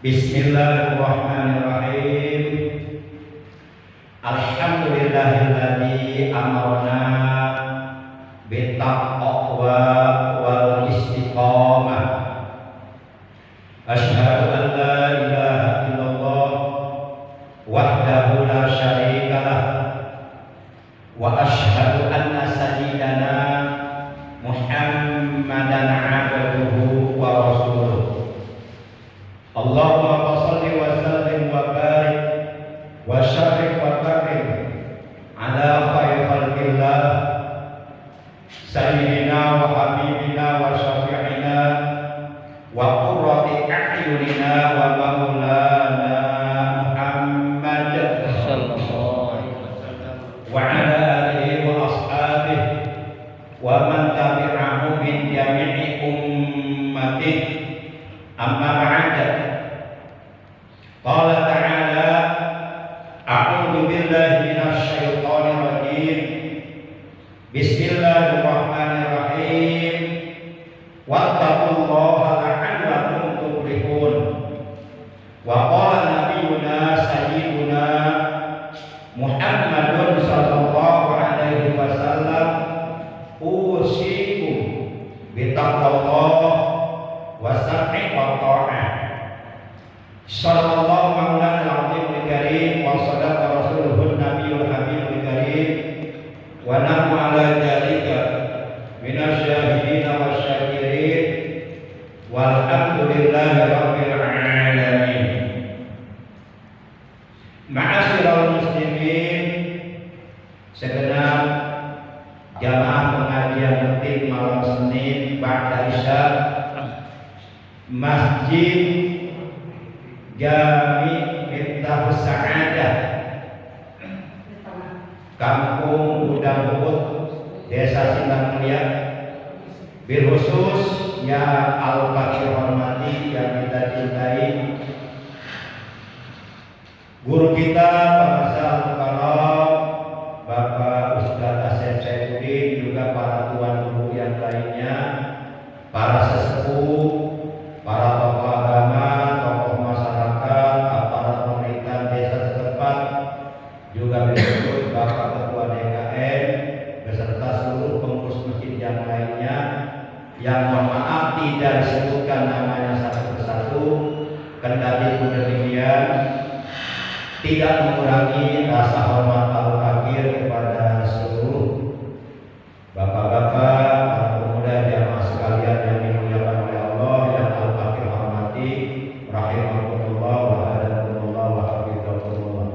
Bismillahirrahmanirrahim. Alhamdulillahilladzi amarna bittaqwa wal istiqamah. Asyhadu an la ilaha illallah wahdahu la syarika lah wa asyhadu anna sayyidana Muhammadan abduhu wa rasuluh. Allahumma shalli wa sallim wa barik wa syarif wa karim ala khairi khalqillah sayyidina wa habibina wa syafi'ina wa qurrati a'yunina wa maulana Muhammad sallallahu alaihi wasallam wa ala alihi wa ashabihi wa man tabi'ahu min jami'i ummatihi. Amma ba'da. Qala ta'ala a'udzu billahi minasy syaithanir rajim. Bismillahirrahmanirrahim. Wattaqullaha la'allakum tuflihun. Wa qala nabiyyuna sayyiduna Muhammadun sallallahu alaihi wasallam usikum bittaqwallah wasami wa ta'ah. Sallallahu maulana al-azim al-karim wa sadaqa rasuluhun nabiyul habibul karim wa nahnu ala dhalika minasyahidin wa syakirin walhamdulillahi rabbil alamin. Ma'asyiral muslimin, segenap jamaah pengajian rutin malam Senin ba'da Isya Masjid Jami Miftahus Sa'adah, Kampung Udang Bubut, Desa Sindang Mulia. Berkhusus yang al-fakir hormati, yang kita cintai, guru kita Pak Al-Karam, Bapak Ustadz Asep Saifuddin, juga para tuan guru yang lainnya, para sesepuh, para tokoh agama, tokoh masyarakat, aparat pemerintahan desa setempat, juga berikut Bapak Ketua DKM beserta seluruh pengurus masjid yang lainnya, yang mohon maaf tidak disebutkan namanya satu persatu, kendati pun demikian tidak mengurangi rasa hormat al-fakir kepada seluruh bapak-bapak, para pemuda, jamaah sekalian yang dimuliakan oleh Allah, yang al-fakir hormati, rahimahumullah wa hadakumullah wa hafizakumullah.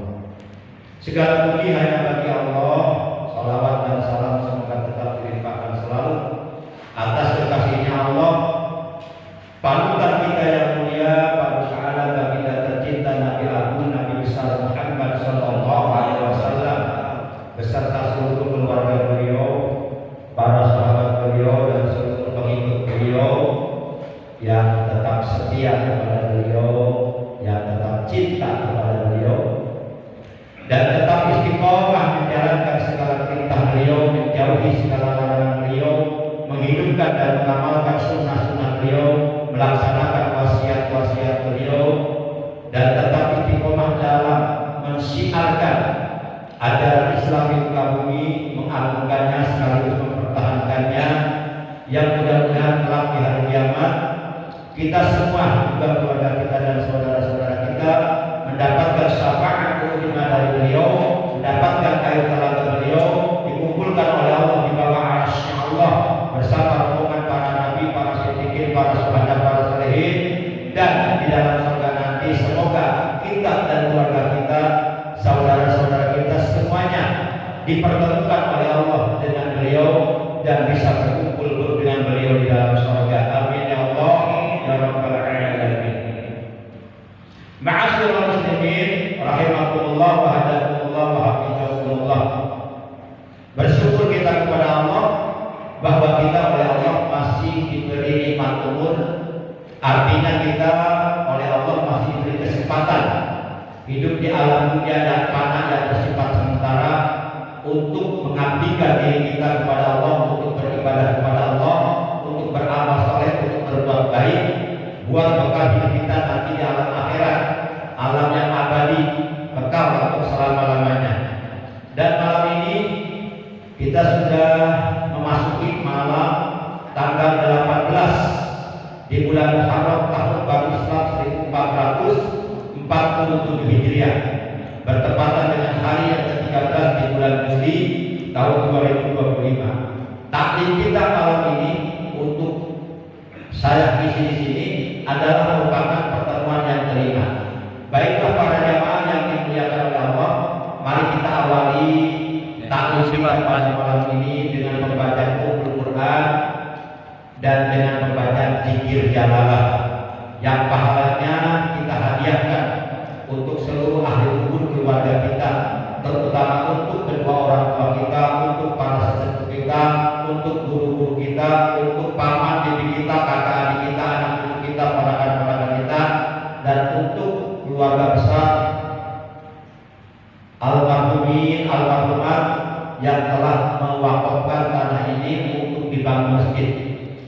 Segala puji hanya bagi Allah. Salawat dan salam semoga tetap dilimpahkan selalu atas kekasihnya Allah, panutan kita yang mulia, panutan baginda tercinta Nabi Agung Nabi besar Muhammad sallallahu alaihi wasallam beserta seluruh keluarga beliau, para sahabat beliau dan seluruh pengikut beliau yang tetap setia kepada beliau, yang tetap cinta kepada beliau, dan tetap istiqomah menjalankan segala perintah beliau, menjauhi segala larangan beliau, menghidupkan dan mengamalkan sunnah-sunnah beliau, melaksanakan wasiat-wasiat beliau, dan tetap istiqomah dalam mensiarkan ajaran Islam di muka bumi, mengagungkannya sekaligus mempertahankannya, yang mudah-mudahan kelak di hari kiamat kita semua, juga keluarga kita dan saudara-saudara kita, mendapatkan syafaat ulama dari beliau, mendapatkan air telaga beliau, dikumpulkan oleh Allah di bawah arsy Allah bersama rombongan para nabi, para siddiqin, para syuhada, para sholihin, dan di dalam surga nanti semoga kita dan keluarga kita, saudara-saudara kita semuanya dipertemukan oleh Allah dengan beliau dan bisa berkumpul dengan beliau di dalam surga. Amin ya Allah ya rabbal alamin. Ma'asyiral muslimin rahimakumullah wa hadakumullah wa hafizakumullah. Bersyukur kita kepada Allah bahwa kita oleh Allah masih diberi nikmat umur. Artinya kita oleh Allah masih diberi kesempatan hidup di alam dunia dan fana dan bersifat sementara untuk mengabdikan diri kita kepada Allah, untuk beribadah kepada Allah, untuk beramal saleh, untuk berbuat baik, buat bekal hidup kita nanti di alam akhirat, alam yang abadi, bekal untuk selama-lamanya. Dan malam ini kita sudah memasuki malam tanggal 18 di bulan Muharram tahun baru Islam 1447 Hijriah, bertepatan dengan hari yang ke-13 di bulan Juli tahun 2025. Taklim kita malam ini untuk saya isi di sini adalah merupakan pertemuan yang kelima. Baiklah para jamaah yang dimuliakan oleh Allah, mari kita awali taklim kita pada malam ini dengan pembacaan Al-Quran dan dengan pembacaan zikir jalalah yang pahalanya kita hadiahkan untuk seluruh ahli kubur keluarga kita, terutama untuk kedua orang tua kita, untuk para sesepuh kita, untuk guru-guru kita, untuk paman bibi kita, kakak adik kita, anak cucu kita, ponakan-ponakan kita, dan untuk keluarga besar almarhumin almarhumat yang telah mewakafkan tanah ini untuk dibangun masjid.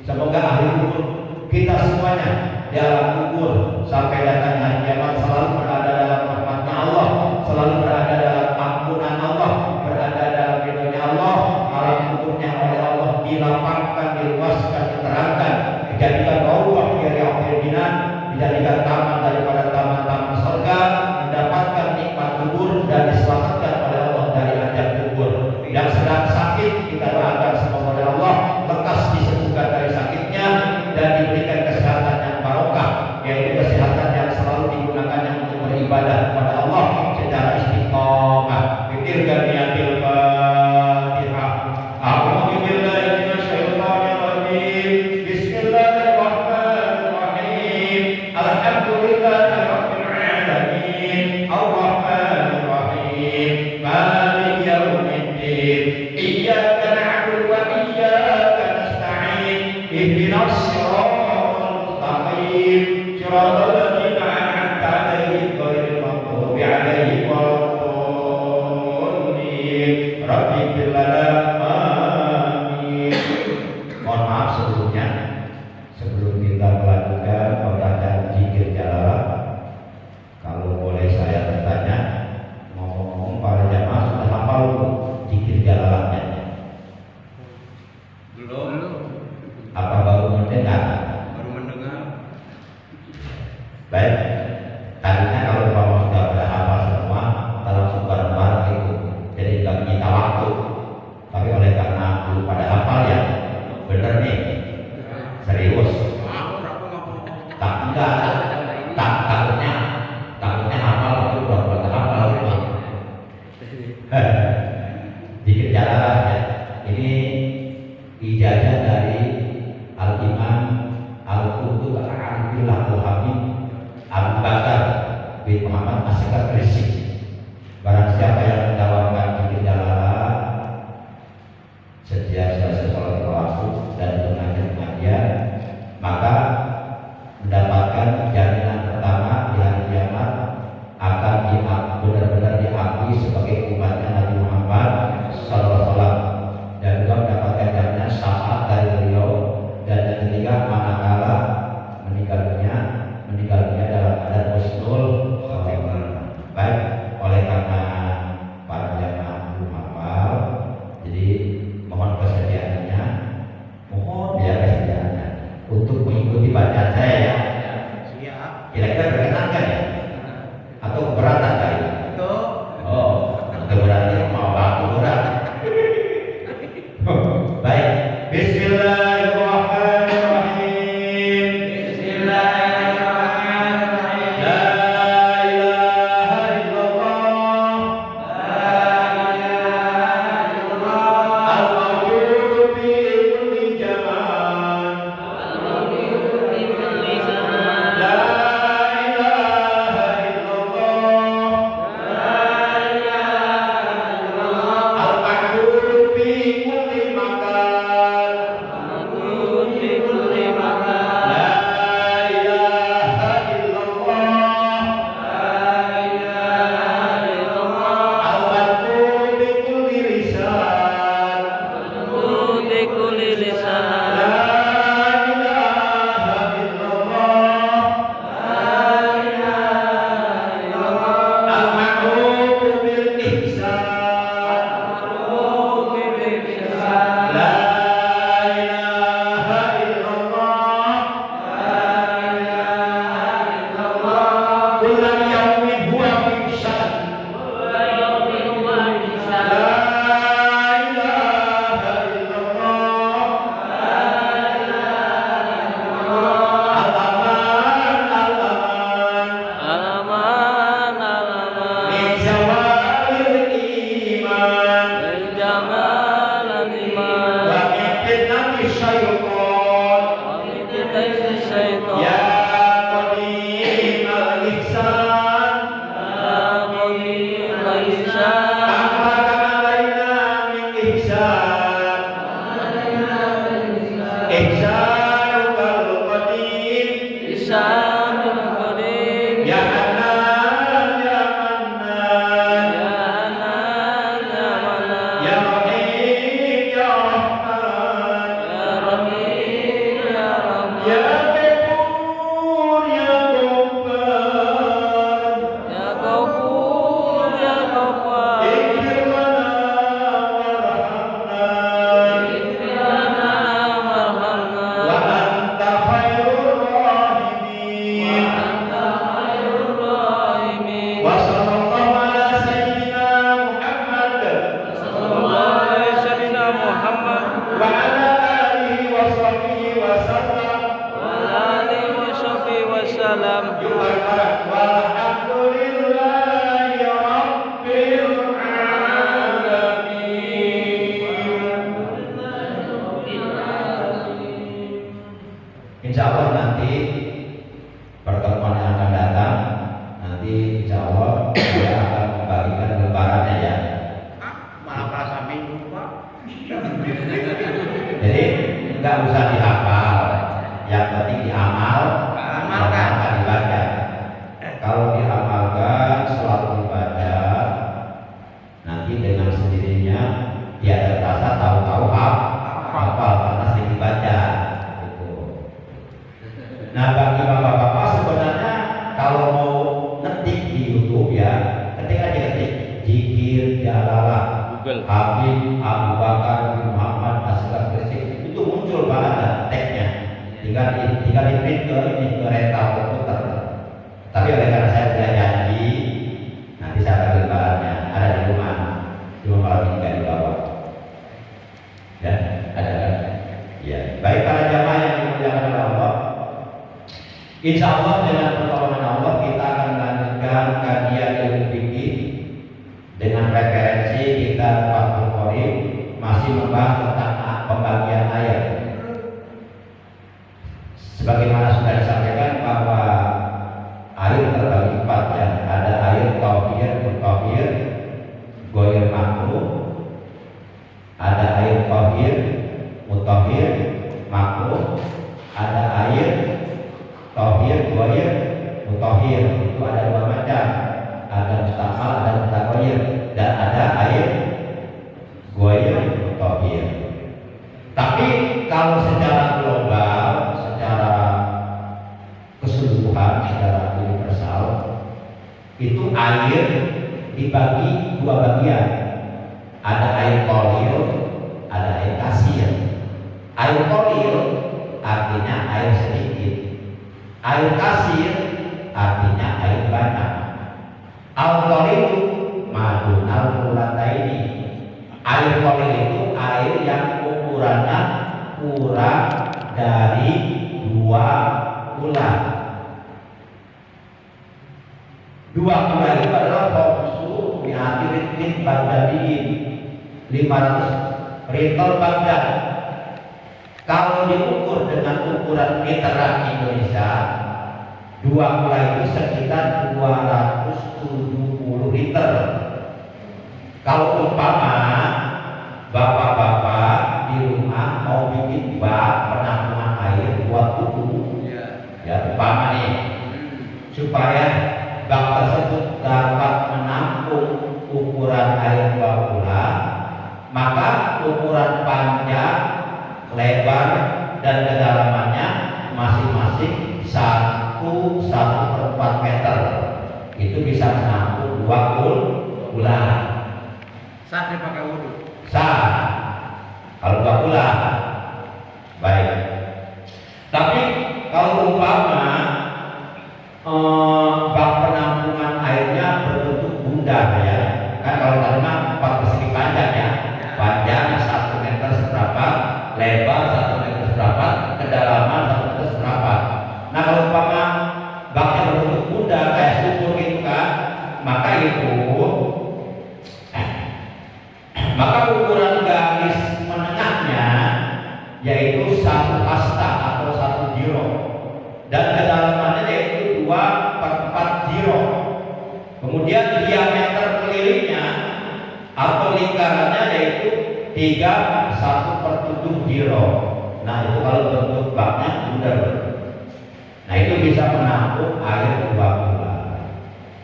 Semoga ahli kubur kita semuanya di alam kubur sampai datangnya hari kiamat selalu berada dalam rahmatnya Allah, selalu berada dalam ampunan Allah, berada dalam ridhonya Allah. Alam kuburnya oleh Allah dilapangkan, diluaskan, diterangkan, dijadikan rawdah dari al-jinan, dijadikan taman daripada taman-taman surga, mendapatkan nikmat kubur dan diselamatkan oleh Allah dari azab kubur. Yang sedang sakit kita doakan semoga oleh Allah lekas disembuhkan dari sakitnya dan diberikan kesehatan yang barokah, yaitu kesehatan yang selalu digunakannya untuk beribadah kepada Allah secara istiqomah. Pikirkan niatil Fatihah. A'udzu billahi minasyaitonir rajim. Bismillahirrahmanirrahim. Alhamdulillahirabbil alamin. Arrahmanir rahim. Maliki yaumiddin. Iyyaka na'budu wa iyyaka nasta'in. Ihdinas siratal mustaqim. Siratal ladzina an'amta 'alaihim ghairil maghdubi 'alaihim waladdallin. Rabbi ighfir lana. Amin. Mohon maaf sebelumnya, sebelum kita melanjutkan pembacaan zikir jalalah, kalau boleh saya bertanya, ngomong-ngomong para jamaah sudah hafal belum zikir jalalahnya? Belum. Apa baru mendengar? Baru mendengar. Baik, tadinya kalau bapak sudah pada hafal semua, kita langsung bareng-bareng itu, jadi nggak menyita waktu. Tapi oleh karena belum pada hafal ya, bener nih, serius. Tak enggak, takutnya hafal tapi belum pada hafal. Zikir jalalah ya. Ini ijazah dari Al-Imam Al-Qutub Al-Arifillah Al-Habib Abu Bakar bin Muhammad As-Sekar Gresik. Barang siapa yang menjawabkan zikir jalalah setiap selesai sholat waktu dan pengajian, maka mendapatkan jaminan pertama di hari kiamat akan benar-benar diakui sebagai umatnya Nabi Muhammad SAW, dan juga mendapatkan jaminan syafaat dari beliau. Dan yang ketiga, manakala meninggal dunia dalam keadaan husnul khotimah. Baik, oleh karena para jamaah belum hafal, jadi mohon kesediaannya untuk mengikuti bacaan saya ya. Siap. Kira-kira berkenan kan ya? Atau keberatan kali? Betul. Oh, keberatan mau waktu berat. Baik, Bismillahirrahmanirrahim. Bismillahirrahmanirrahim. La ilaha illallah. Al-mawjudu fi kulli zaman. Waalaikumsalam. Yuk bareng-bareng. Walhamdulillahi rabbil alamin. Insya Allah nanti pertemuan yang akan datang, nanti insya Allah saya akan membagikan lembarannya ya. Malah perasa minggu Pak. Jadi nggak usah dihafal, yang penting diamal, Amalkan. sama dibaca. Kalau diamalkan selalu dibaca, nanti dengan sendirinya dia ada rasa tahu-tahu hafal karena sering dibaca. Gitu. Nah bagi bapak-bapak sebenarnya kalau mau ngetik di YouTube ya, ketik aja ketik Zikir Jalalah Google. Habib Abu Bakar bin Muhammad Asghar Gresik, itu muncul banget teksnya. Tinggal di print ke rental komputer. Tapi oleh karena saya sudah janji, nanti saya akan lembarannya ada di rumah. Cuma malam ini nggak dibawa. Ya, ada kan? Ya, baik para jamaah yang dimuliakan oleh Allah. Insya Allah dengan pertolongan Allah kita akan melanjutkan kajian ilmu fikih dengan referensi kita Fathul Qorib, masih membahas tentang pembagian ayat. Sebagaimana sudah disampaikan bahwa air terbagi empat ya, ada air tauhir, mutahhir, goir makruh, ada air tauhir, mutahhir, makruh, ada air tauhir, goir, mutahhir. Itu ada dua macam, ada mustamal, ada mutagoir, dan ada air goir, mutahhir. Tapi kalau secara global, secara keseluruhan, secara universal, itu air dibagi dua bagian. Ada air kolil, ada air kasir. Air kolil artinya air sedikit. Air kasir artinya air banyak. Al-kolil madunal kulataini. Air kolil itu air yang ukurannya kurang dari 2 bulan. 2 bulan itu adalah fokusu di hati ritmin bagdadiin 500 rintal Baghdad. Kalau diukur dengan ukuran meteran Indonesia, 2 bulan itu sekitar 270 liter. Kalau umpama bapak-bapak di rumah mau bikin bak penampungan air buat tubuh, ya umpama nih, supaya bak tersebut dapat menampung ukuran air 2 bulan, maka ukuran panjang, lebar, dan kedalamannya masing-masing 1/4 meter. Itu bisa menampung 20 bulan. Saat dipakai wudhu. Sah kalau 2 bulan. Baik. Tapi kalau umpama bak penampungan airnya berbentuk bunda ya, kan kalau tadi mah 4 persegi panjang ya, panjang 1 meter seberapa, lebar 1 meter seberapa, kedalaman 1 meter seberapa. Nah kalau umpama baknya berbentuk bunda kayak sumur gitu kan, maka ukuran garis menengahnya yaitu 1 hasta atau 1 jiro, dan kedalamannya yaitu 2/4 jiro. Kemudian diameter kelilingnya atau lingkarannya yaitu 1/7 jiro. Nah itu kalau bentuk baknya bundar. Nah itu bisa menampung air 2 bulan.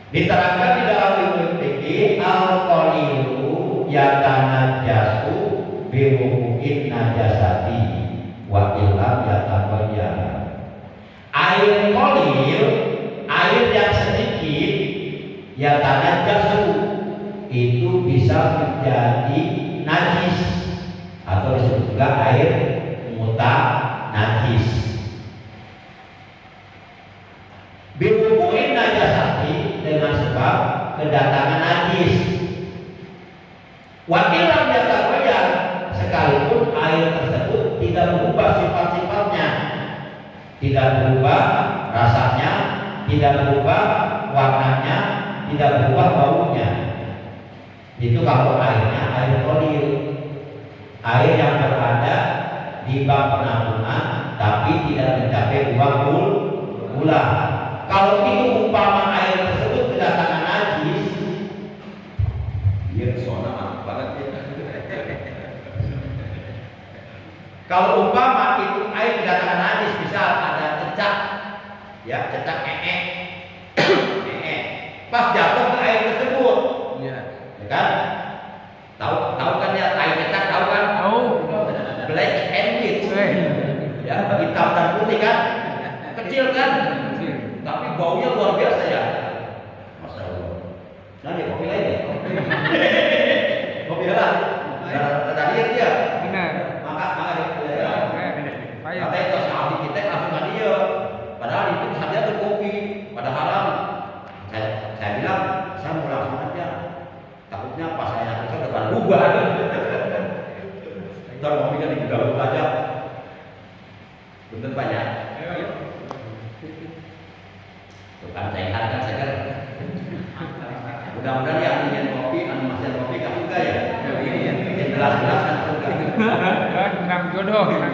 Diterangkan di dalam ilmu fikih, al-qalilu yatanajasu biwuqu'in najasati wa illam yatabayyan. Air qalil, air yang sedikit, yatanajasu, itu bisa menjadi najis atau disebut juga air mutanajis. Biwuqu'in najasati, dengan sebab kedatangan najis. Wa illam yatabayyan, sekalipun air tersebut tidak berubah sifat-sifatnya, tidak berubah rasanya, tidak berubah warnanya, tidak berubah baunya. Itu kalau airnya air kodir, air yang berada di bak penampungan tapi tidak mencapai 2 bulan. Kalau itu umpama air tersebut kedatangan najis, dia sona mantap banget ya. Kalau umpama itu air kedatangan najis, bisa ada cecak, ya cecak pas jatuh ke air tersebut, ya kan? Tahu kan ya air cecak, tahu kan? Tahu. Black and white, ya hitam dan putih kan? Kecil kan? Tapi baunya luar biasa ya. Masya Allah. Nanti kopi lain ya? Kopi lain. Tadi dia. Benar. Maka dia. Katanya itu ahli kita langsung kan dia. Padahal itu saja tuh kopi. Padahal saya bilang saya mau langsung aja. Takutnya pas saya ke depan berubah. Ntar kopinya dibuka aja. Bener banyak. Bukan saya kan segar. Mudah-mudahan yang ingin kopi, animasi kopi gak suka ya. Yang jelas-jelas kan suka. Menang jodoh ya.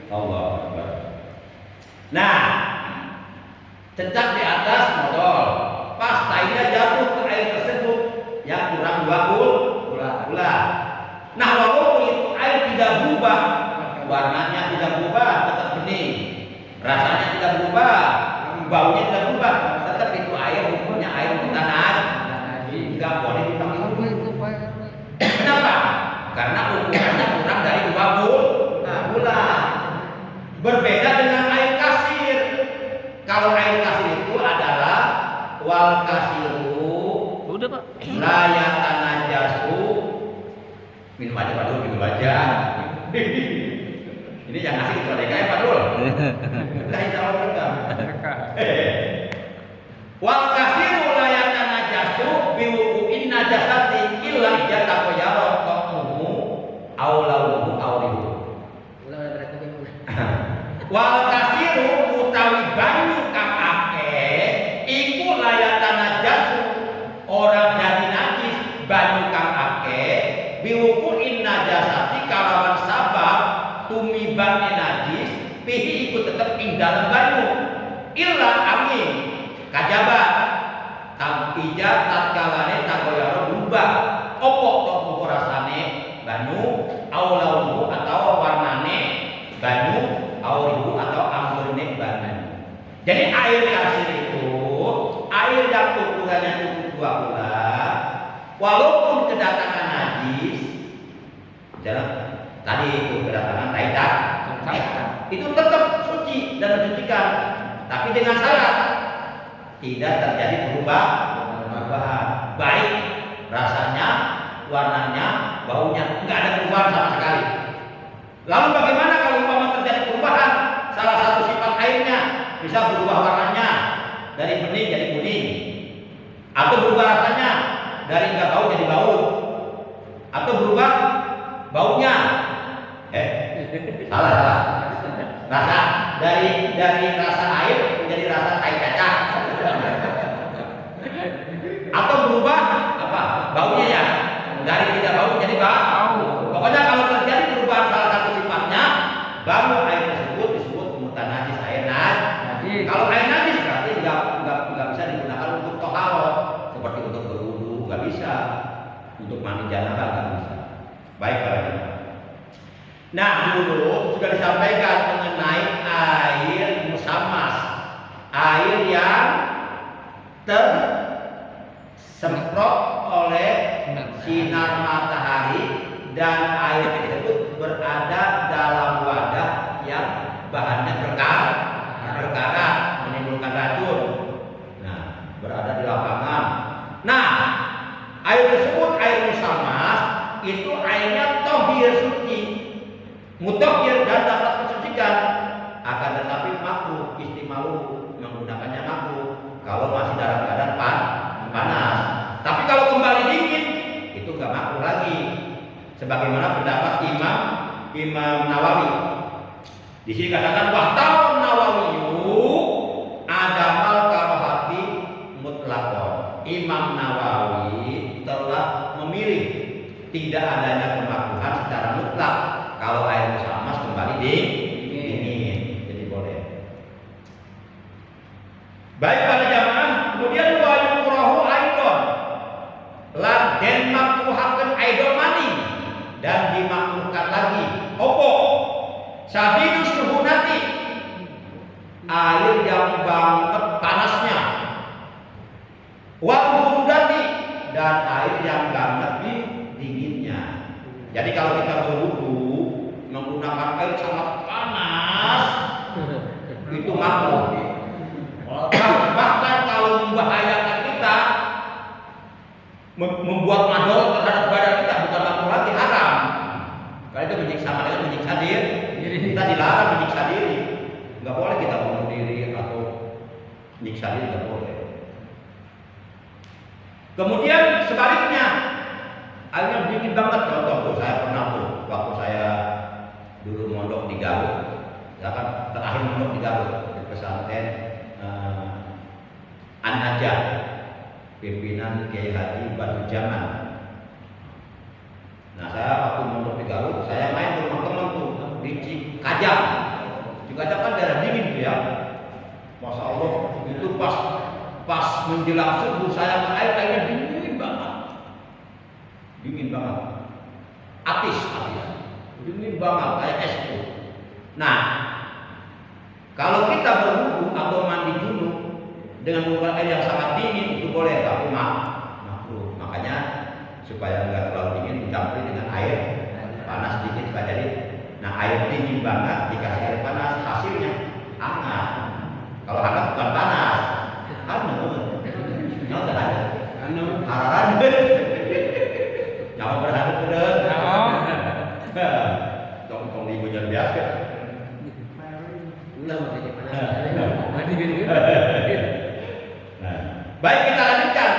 Allah Akbar. Nah, cecak di atas modal. Pas tainya jatuh ke air tersebut yang kurang 2 bulan. Nah, walaupun itu air tidak berubah, warnanya tidak berubah, tetap bening. Rasanya tidak berubah, baunya tidak berubah, tetap itu air hukumnya air mutanah, nggak boleh dipakai wudhu. Kenapa? Karena ukurannya kurang dari 2 bulan. Berbeda dengan air kasir. Kalau air kasir itu adalah wal kasiru, Udah, Pak. layatan najasu. Minum aja Pak Dul, minum aja. Ini yang ngasih itu ada kayak Pak Dul. Kita insya Allah berkah. Wal kasiru layatan najasu biwukuin najasati illa ijata koyaro to'muhu awlauhu awlihu. Wal kasiru utawi banyu kang akeh iku layatan najasu orang jadi najis banyu kang akeh biwukuin najasati kalawan sabab tumibane najis pihi iku tetep ing dalam banyu illa amin kajabat tampija tatkalane takoyaro berubah opo tok rasane banyu aulauhu atau warnane banyu auribu atau ambrene banyu. Jadi air kasir itu air yang ukurannya cukup 2 bulan walaupun kedatangan najis jalan tadi itu kedatangan taidak itu tetap suci dan mensucikan, tapi dengan syarat tidak terjadi perubahan baik rasanya, warnanya, baunya, nggak ada perubahan sama sekali. Lalu bagaimana kalau umpama terjadi perubahan salah satu sifat airnya, bisa berubah warnanya dari bening jadi kuning, atau berubah rasanya dari nggak bau jadi bau, atau berubah baunya salah rasa dari rasa air menjadi rasa tai cacah, atau berubah apa baunya ya dari tidak bau menjadi bau. Pokoknya kalau terjadi perubahan salah satu sifatnya, baru air tersebut disebut mutanajis, air najis. Kalau air najis berarti nggak bisa digunakan untuk toharoh, seperti untuk berwudu nggak bisa, untuk mandi janabah nggak bisa. Baik para jemaah. Nah dulu sudah disampaikan mengenai air musammas, air yang tersemprot oleh sinar matahari dan air tersebut berada dalam wadah yang bahannya berkarat menimbulkan racun. Nah, berada di lapangan. Nah, air tersebut air musammas itu airnya tohir suci, mutahhir dan dapat mensucikan. Akan tetapi makruh istimalu menggunakannya makruh kalau masih dalam keadaan panas. Tapi kalau kembali dingin itu nggak makruh lagi. Sebagaimana pendapat Imam Nawawi. Di sini katakan wahtaun Nawawiyu tidak adanya kemakruhan secara mutlak. Kalau air musamas kembali dingin, jadi boleh. Baik para jamaah, kemudian wa yukrahu aidon lan den makruhaken aidon mani dan dimakruhkan lagi opo sadidus suhunati air yang banget panasnya wal burudati dan air yang banget dinginnya. Jadi kalau kita berwudu menggunakan air sangat panas itu makruh. Bahkan kalau membahayakan kita, membuat madol terhadap badan kita, bukan makruh lagi, haram. Karena itu menyiksa, sama dengan menyiksa diri. Kita dilarang menyiksa diri. Nggak boleh kita bunuh diri atau menyiksa diri, nggak boleh. Kemudian sebaliknya, airnya dingin banget. Contoh tuh, saya pernah tuh waktu saya dulu mondok di Garut, ya kan terakhir mondok di Garut di pesantren An-Najah, pimpinan Kiai Haji Batu Jaman. Nah saya waktu mondok di Garut, saya main ke rumah teman tuh di Cikajang. Cikajang kan daerah dingin tuh ya. Masya Allah, itu pas menjelang subuh saya ke airnya dingin banget. Dingin banget. Atis. Dingin banget kayak es tuh. Nah, kalau kita berwudu atau mandi junub dengan menggunakan air yang sangat dingin itu boleh, tapi makruh. Makanya supaya enggak terlalu dingin dicampuri dengan air panas dikit supaya jadi. Nah, air dingin banget dikasih air panas hasilnya hangat. Kalau hangat bukan panas, nyawa ada. Hararan. Nyawa berhanut bener. Tong di hujan biasa. Nah, baik kita lanjutkan.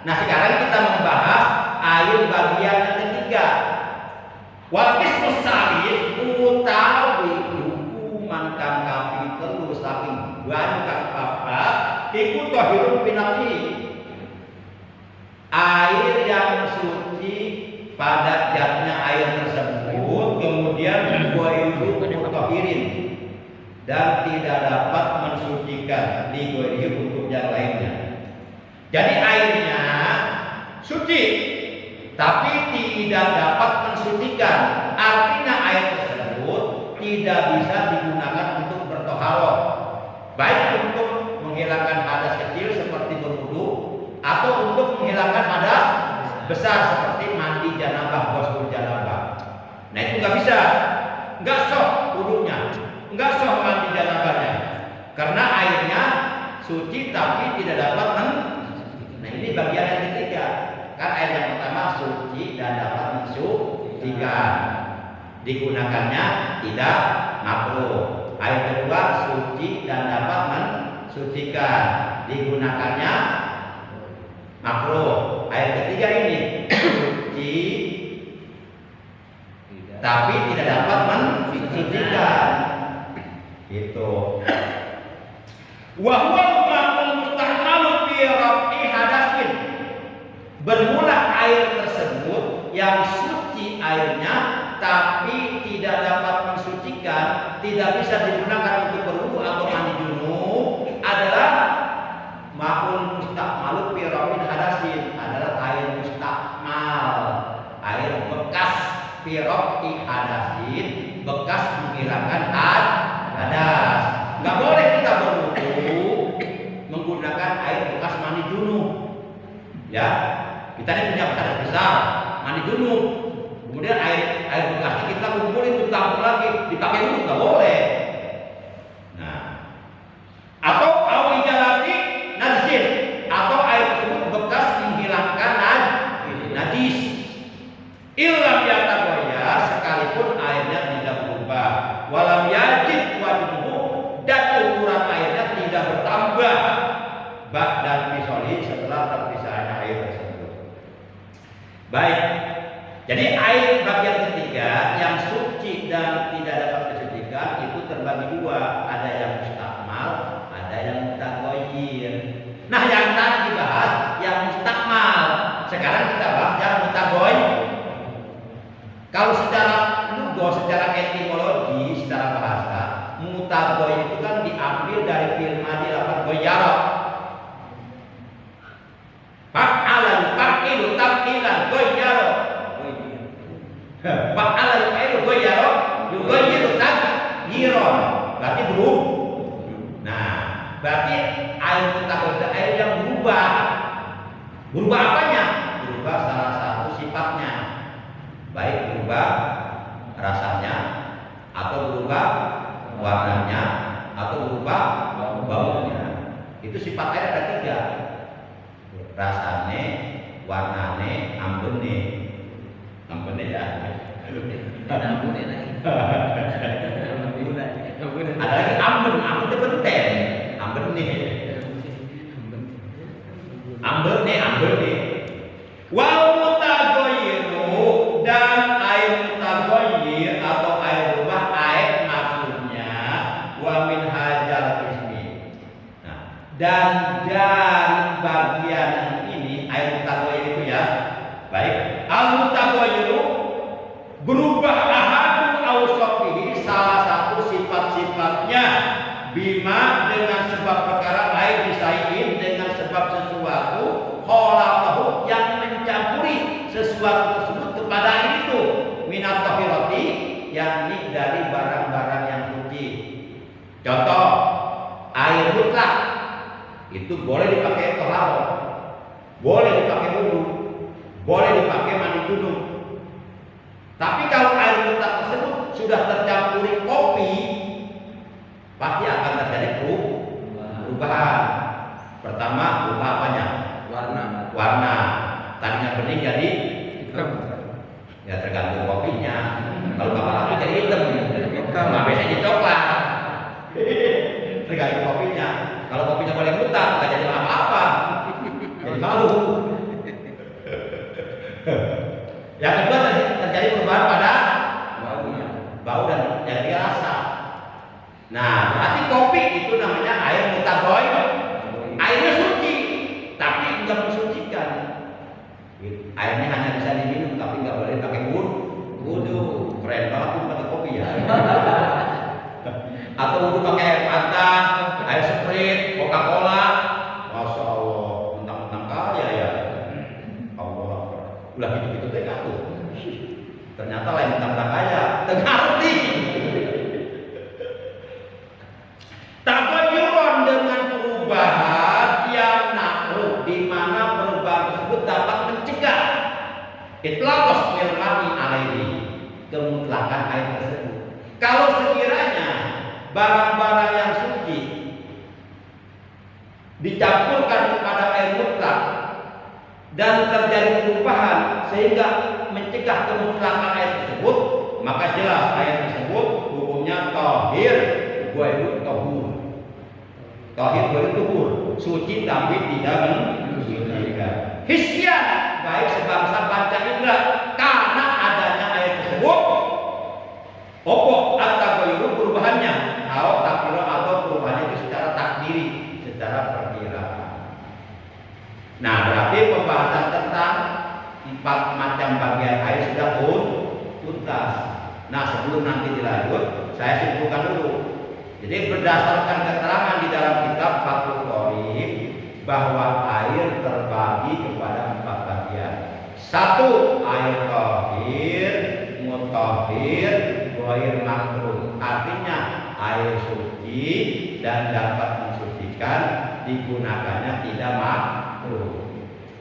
Nah sekarang kita membahas air bagian yang ketiga. Wal qismus salis utawi hukuman kang kaping telu saking ban kang papat iku tahirun pinafi. Air yang suci pada zatnya air tersebut kemudian ghairu mutahirin dan tidak dapat mensucikan di ghairi untuk yang lainnya. Jadi airnya suci tapi tidak dapat mensucikan. Artinya air tersebut tidak bisa digunakan untuk bertoharoh, baik untuk menghilangkan hadas kecil seperti berwudu atau untuk menghilangkan hadas besar seperti mandi janabah, ghusl janabah. Nah itu nggak bisa, nggak sah wudunya, nggak sah mandi janabahnya, karena airnya suci tapi tidak dapat Nah ini bagian yang ketiga. Kan air yang pertama suci dan dapat mensucikan, digunakannya tidak makruh. Air kedua suci dan dapat mensucikan, digunakannya makruh. Air ketiga ini suci tapi tidak dapat mensucikan. Itu. Wa huwa ma'ul mustahmalu fi raf'i hadasin. Bermula air tersebut yang suci airnya tapi tidak dapat mensucikan, tidak bisa digunakan untuk berwudu atau mandi junub adalah ma'ul mustakmalu fi raf'i hadasin, adalah air mustakmal, air bekas fi raf'i hadasin, bekas menghilangkan hadas. Nggak boleh kita berwudu menggunakan air bekas mandi junub. Ya, kita ini punya hadas besar, mandi junub. Kemudian air bekasnya kita kumpulin ditampung lagi, dipakai dulu nggak boleh. Nah, atau awijalati najis, atau air tersebut bekas menghilangkan najis. Illam yatagoyar, sekalipun airnya tidak berubah. Walam yajid wajibmu, dan ukuran airnya tidak bertambah dan pisoli setelah terpisahnya air tersebut. Baik, jadi air bagian ketiga yang suci dan tidak dapat disucikan itu terbagi dua, ada yang mustakmal, ada yang mutagoyir. Nah yang tadi dibahas yang mustakmal, sekarang kita bahas yang mutagoy itu kan diambil dari fi'il madhi lafaz goyaro. Fa'alan fa'ilu taf'ilan goyaro. Fa'alan fa'ilu goyaro yugoyiru tagyiron. Berarti berubah. Nah, berarti air mutagoy itu air yang berubah. Berubah apanya? Berubah salah satu sifatnya. Baik berubah rasanya, atau berubah warnanya, atau berubah baunya. Itu sifat air ada 3. Rasane, warnane, ambene. Ambene ya. Ada lagi amben, amben itu benten. Ambene. Ambene. Wal mutagoyiru, dan air mutagoyir atau air berubah, air maksudnya wa min hajar ismi. Nah, dan dari bagian ini air mutagoyir itu ya. Baik, al mutagoyiru berubah ahadu awsafihi, salah satu sifat-sifatnya, bima dengan sebab perkara, air disaiin dengan sebab sesuatu, kholaqahu yang mencampuri sesuatu tersebut kepada air itu, minat tahirati, yakni dari barang-barang yang suci. Contoh, air mutlak itu boleh dipakai taharah, boleh dipakai wudu, boleh dipakai mandi junub. Tapi kalau air mutlak tersebut sudah tercampuri kopi, pasti akan terjadi perubahan. Pertama, berubah apanya? Warna. Tadinya bening jadi hitam. Ya tergantung kopinya. Kalau kapal api jadi hitam. Nah, biasanya jadi coklat. Tergantung kopinya. Kalau kopinya boleh mutar, nggak jadi apa-apa. Jadi malu. Yang kedua, terjadi perubahan pada bau dan yang ketiga rasa. Nah, berarti kopi itu namanya air mutagoy. Airnya suci, tapi nggak mensucikan. Airnya hanya bisa diminum, tapi nggak boleh pakai wudu. Keren banget tuh pakai kopi ya. Atau wudu pakai air panas, air Sprite, Coca-Cola. Masya Allah, mentang-mentang kaya ya. Allah, udah gitu-gitu teh aku. Ternyata lain mentang-mentang kaya, tengarti. Tagoyuron dengan perubahan yang nakruh, di mana perubahan tersebut dapat mencegah itlaqos mirmani alaihi, kemutlakan air tersebut. Kalau sekiranya barang-barang yang suci dicampurkan kepada air mutlak dan terjadi perubahan sehingga mencegah kemutlakan air tersebut, maka jelas air tersebut hukumnya tahir ghairu tahur. Tahir ghairu tahur, suci tapi tidak mensucikan. Hisyan, baik sebangsa panca indera, karena adanya air tersebut. Opo at-taghayyur perubahannya, atau takdir atau perubahannya itu secara takdiri, secara perkiraan. Nah, berarti pembahasan tentang 4 macam bagian air sudah tuntas. Nah, sebelum nanti dilanjut, saya simpulkan dulu. Jadi berdasarkan keterangan di dalam kitab Fathul Qorib bahwa air terbagi kepada 4 bagian. 1. Air tahir, mutahhir, ghair makruh. Artinya air suci dan dapat mensucikan, digunakannya tidak makruh.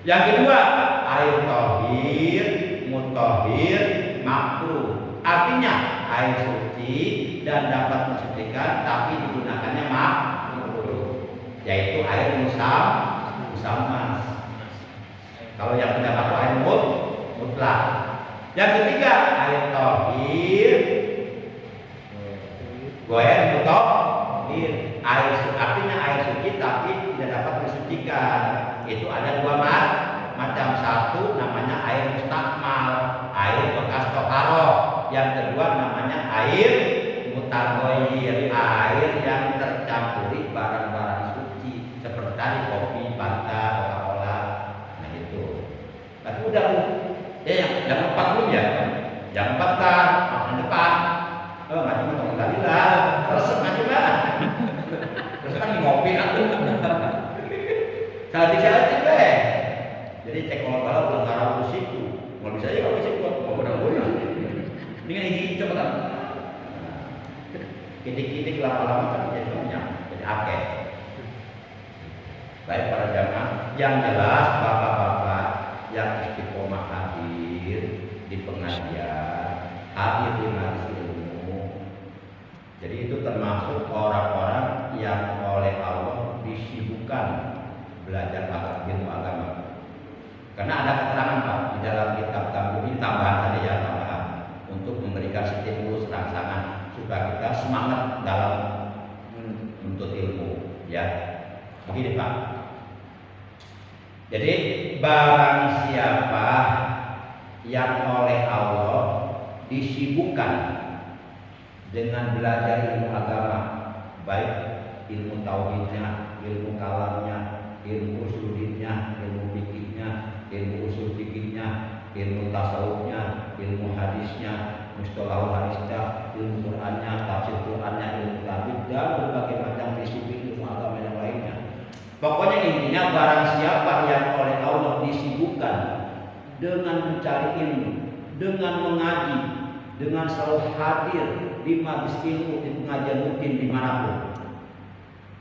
Yang kedua, air tahir, mutahhir, makruh. Artinya air suci dan dapat mensucikan, tapi digunakannya makruh, yaitu air musammas. Kalau yang tidak makruh air mutlak. Yang ketiga, air tahir, ghair mutahhir. Artinya air suci tapi tidak dapat mensucikan. Itu ada 2 macam. 1 namanya air mustakmal, air bekas toharoh. Yang kedua namanya air mutagoyir, air yang tercampuri barang-barang suci seperti tadi kopi, Fanta, Coca-Cola. Nah itu. Tapi udah yang 4 belum ya? Yang 4 kan, depan. Macam tadi lah, resep macam lah. Hati-hati deh. Jadi cek kalau udah ngarang musikku, nggak bisa aja kalau musik kok mau udah. Dengan ini coba kan. Kitik-kitik lama-lama kan jadi banyak, jadi akeh. Baik para jamaah, yang jelas bapak-bapak yang istiqomah hadir di pengajian, hadir di majelis ilmu. Jadi itu termasuk orang-orang yang oleh Allah disibukkan belajar ilmu agama. Karena ada keterangan Pak di dalam kitab Tabligh ini tambahan saja ya tambahan untuk memberikan stimulus rangsangan supaya kita semangat dalam menuntut ilmu ya. Begini Pak. Jadi barang siapa yang oleh Allah disibukkan dengan belajar ilmu agama, baik ilmu tauhidnya, ilmu kalamnya, ilmu usulidnya, ilmu fikihnya, ilmu usul fikihnya, ilmu tasawufnya, ilmu hadisnya, mustalahul hadisnya, ilmu Qur'annya, tafsir Qur'annya, ilmu tabligh dan berbagai macam disiplin ilmu agama yang lainnya. Pokoknya intinya barang siapa yang oleh Allah disibukkan dengan mencari ilmu, dengan mengaji, dengan selalu hadir di majelis ilmu, di pengajian rutin dimanapun,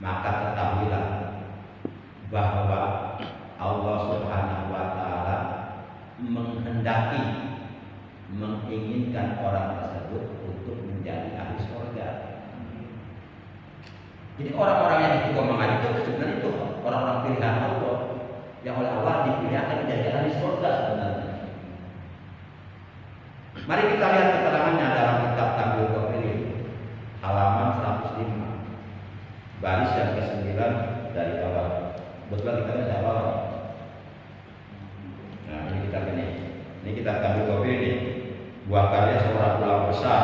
maka ketahuilah bahwa Allah Subhanahu wa Ta'ala menghendaki, menginginkan orang tersebut untuk menjadi ahli surga. Jadi orang-orang yang istiqomah mengaji itu sebenarnya itu orang-orang pilihan Allah yang oleh Allah dipilih akan menjadi ahli surga sebenarnya. Mari kita lihat keterangannya dalam kitab Tabligh Qabil halaman 105 baris yang ke-9 dari bawah. Betul kita dari bawah. Nah ini kita ini kita Tabligh Qabil ini buah karya seorang ulama besar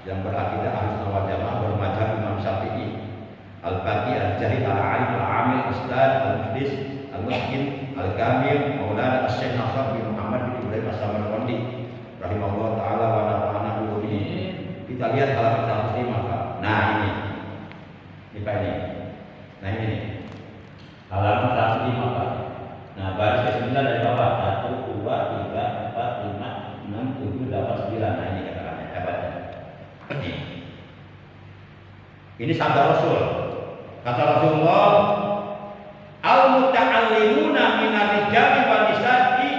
yang berakidah Ahlussunnah wal Jamaah bermadzhab Imam Syafi'i, Al-Baqi Al-Jari Al-Alim Al-Amil Ustaz Al-Muhdis Al-Muskin Al-Kamil Maulana Syekh Nasr bin Muhammad bin Ibrahim As-Samarqandi rahimahullah taala wa nafa'ana bihi. Kita lihat halaman 105 Pak. Nah ini Pak ini. Nah ini nih. Halaman 105 Pak. Nah baris ke-9 dari bawah 1, 2, 3, 4, 5, 6, 7, 8, 9. Nah ini katakannya. Coba. Ini sabda Rasul. Kata Rasulullah, al-muta'allimuna minar rijali wan nisa'i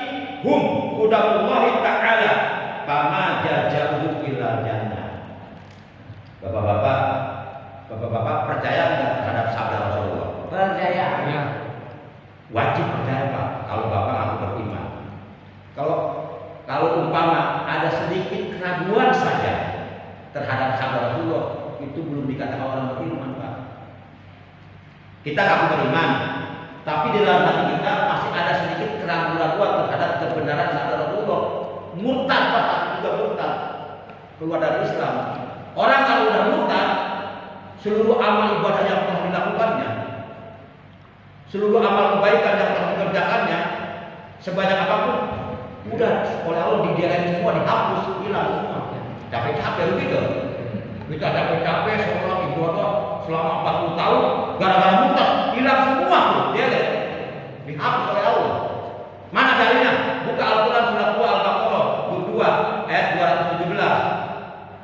hum hudallahi ta'ala fama jaza'uhum illa jannah. Bapak-bapak percaya enggak terhadap sabda Rasulullah? Percaya. Ya. Wajib percaya Pak, kalau Bapak ngaku beriman. Kalau umpama ada sedikit keraguan saja terhadap sabda Rasulullah, itu belum dikatakan orang beriman Pak. Kita ngaku beriman, tapi di dalam hati kita masih ada sedikit keraguan terhadap kebenaran sabda Rasulullah. Murtad Pak, juga murtad, keluar dari Islam. Orang kalau udah murtad, seluruh amal ibadah yang telah dilakukannya, seluruh amal kebaikan yang telah dikerjakannya, sebanyak apapun, udah oleh Allah didiain semua, dihapus, hilang semua. Capek-capek begitu. Kita capek-capek seolah ibadah selama 40 tahun, gara-gara murtad hilang semua tuh, dia lihat, dihapus oleh Allah. Mana dalilnya? Buka Al-Quran surat 2 Al-Baqarah 22 ayat 217.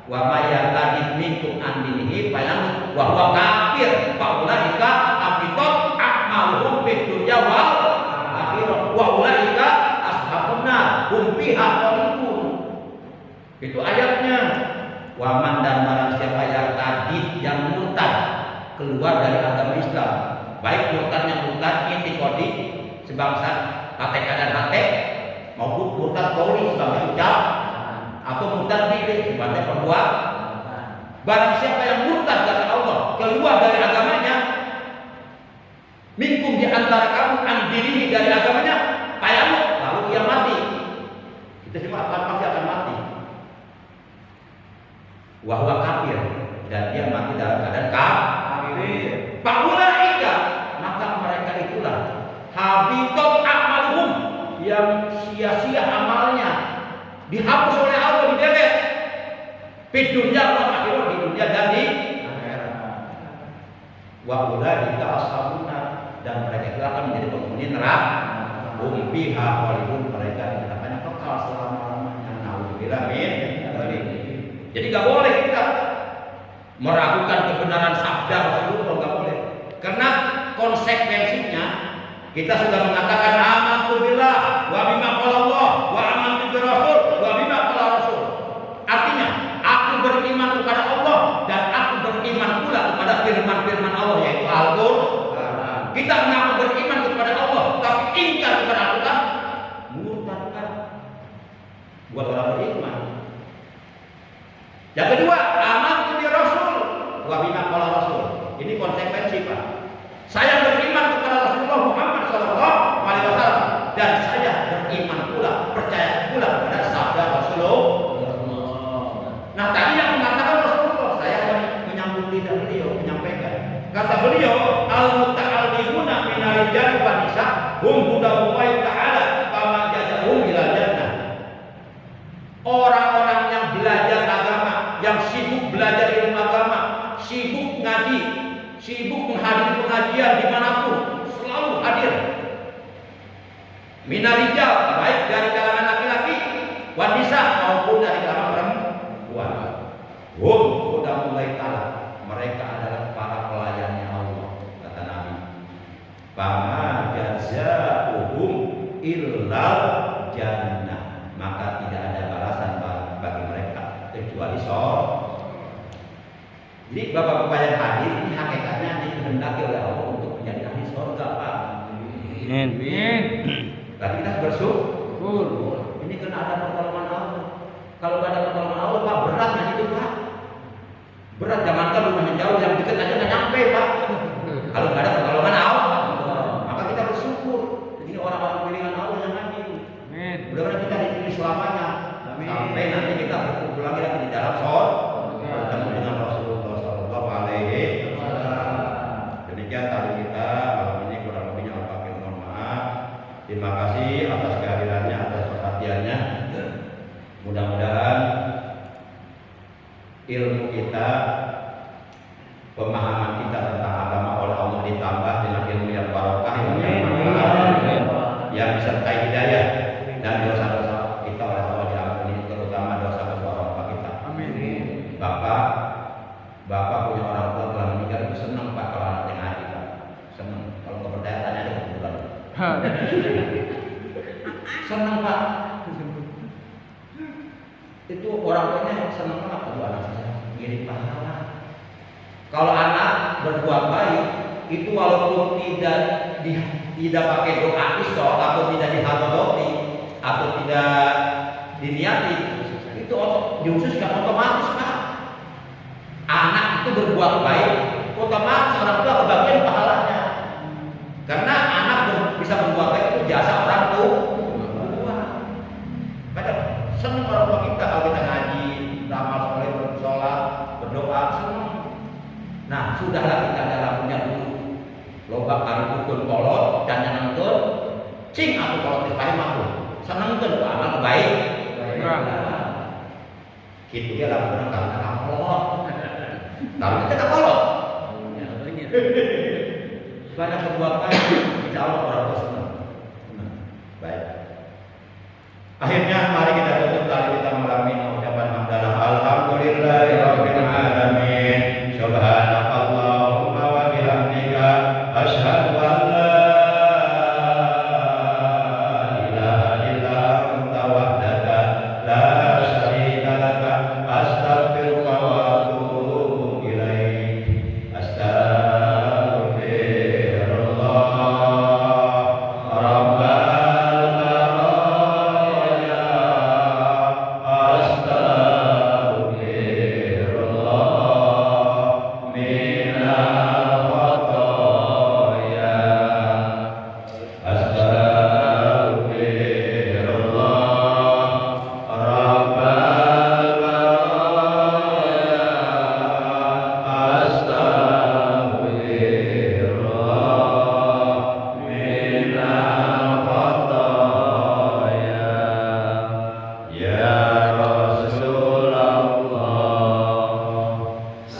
Wa may yartadid minkum an dinihi fayanut wa huwa kafir fa ulaika habitat a'maluhum fid dunya wal akhirah wa ulaika ashabun nar hum fiha khalidun. Itu ayatnya. Waman dan barang siapa yang tadi yang murtad keluar dari agama Islam, baik murtad yang murtad intikodi sebangsa HTK dan HT, maupun murtad qauli sebagai ucap, atau murtad fi'li sebagai perbuatan. Barang siapa yang murtad dari Allah keluar dari agamanya, minkum di antara kamu an dirihi dari agamanya, payamut, lalu ia mati. Kita semua pasti akan mati. Wahwa kafir, dan dia mati dalam keadaan kafir. Faulaika, maka mereka itulah habitat a'maluhum, yang sia-sia amalnya, dihapus oleh Allah, didelete. Di dunia wal akhirah, di dunia dan di akhirat. Wa ulaika ashabun nar, dan mereka itu akan menjadi penghuni neraka. Fiha khalidun, mereka di dalamnya kekal selama-lamanya. Nauzubillah min dzalik. Jadi nggak boleh kita meragukan kebenaran sabda Rasulullah, nggak boleh. Karena konsekuensinya kita sudah mengatakan amantu billah wa bima qala Allah wa amantu bi rasul wa bima qala rasul. Artinya aku beriman kepada Allah dan aku beriman pula kepada firman-firman Allah, yaitu Al-Qur'an. Kita mengaku beriman kepada Allah tapi ingkar kepada Al-Qur'an, murtad kan? Buat orang beriman. Yang kedua, amantu bi rasul wa bima qala rasul. Ini konsekuensi, Pak. Saya beriman kepada Rasulullah Muhammad SAW dan saya beriman pula, percaya pula kepada sabda Rasulullah. Nah, tadi yang mengatakan Rasulullah, saya menyambung lidah beliau, menyampaikan. Kata beliau, al-muta'allimuna minal rijali wan nisa hum hudallahi ta'ala kama jazahum ila jannah. Orang-orang yang belajar agama, yang sibuk belajar ilmu agama, sibuk ngaji, sibuk menghadiri pengajian dimanapun, selalu hadir. Minarijal, baik dari kalangan laki-laki, wanita maupun dari kalangan perempuan. Sudah mulai kalah. Mereka adalah para pelayannya Allah, kata Nabi. Fama jazaohum illal jannah, maka tidak ada balasan bagi mereka kecuali surga. Jadi bapak-bapak yang hadir ini hakikatnya dikehendaki oleh Allah untuk menjadi ahli surga, Pak. Amin. Tapi kita bersyukur. Ini kena ada pertolongan Allah. Kalau nggak ada pertolongan Allah, Pak, berat kan itu, Pak. Berat, jangankan rumahnya jauh, yang dekat aja nggak nyampe, Pak. Kalau nggak ada pertolongan Allah, maka kita bersyukur. Ini orang-orang pilihan Allah yang hadir. Mudah-mudahan kita dipilih selamanya. Sampai nanti kita berkumpul lagi di dalam surga bertemu dengan Rasulullah Sallallahu Alaihi Wasallam. Demikian tadi kita malam ini, kurang lebihnya Al-Fakir mohon maaf. Terima kasih atas kehadirannya, atas perhatiannya. Mudah-mudahan ilmu kita, pemahaman kita tentang agama oleh Allah ditambah dengan ilmu yang barokah, yang disertai hidayah, dan dosa-dosa kita oleh Allah diampuni, terutama dosa-dosa orang tua kita. Amin. Bapak punya orang tua telah meninggal, itu senang, Pak, kalau anaknya ngaji, Pak. Senang. Kalau nggak percaya tanya aja kebetulan. Senang, Pak. Itu orang tuanya senang banget, aduh anak saya ngirim pahala. Kalau anak berbuat baik, itu walaupun tidak pakai doa isol atau tidak dihadodoti atau tidak diniati, itu diususkan otomatis, Pak. Anak itu berbuat baik, otomatis orang tua kebagian pahalanya. Karena anak bisa berbuat baik itu jasa orang tua. Kadang senang orang tua kita kalau kita ngaji, beramal soleh, bersolat, berdoa, senang. Nah, sudahlah kita dalam punya dulu. Loba kali pukul kolot dan yang nonton, cing aku kolot di paham aku. Senang tuh amal baik. Gitu dia lakukan karena kolot. Kalau kita tak kolot, banyak berbuat baik, insya Allah orang tua senang. Baik. Akhirnya mari kita tutup tadi kita malam ini ucapan hamdalah alhamdulillahirabbil alamin. Subhanakallahumma wa bihamdika asyhadu an la ilaha illa anta wahdaka la syarika laka astaghfiruka wa atubu ilaik. Astaghfirullah rabbal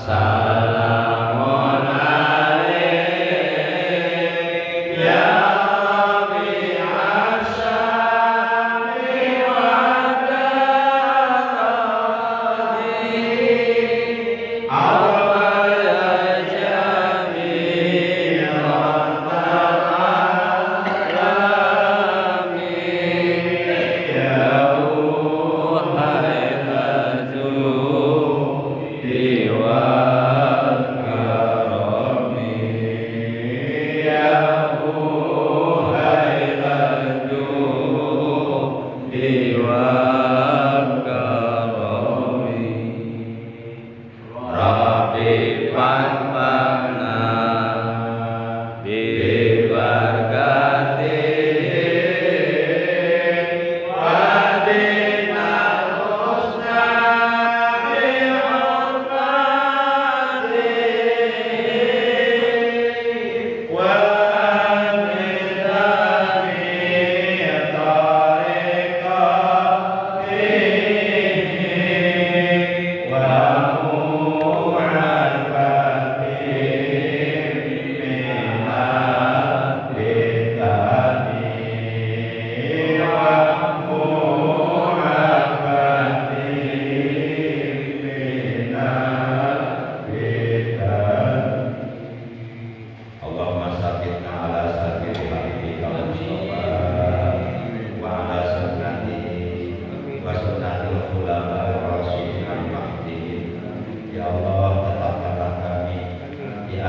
Salamun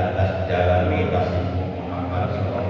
atas jalan kasih-Mu Muhammad sallallahu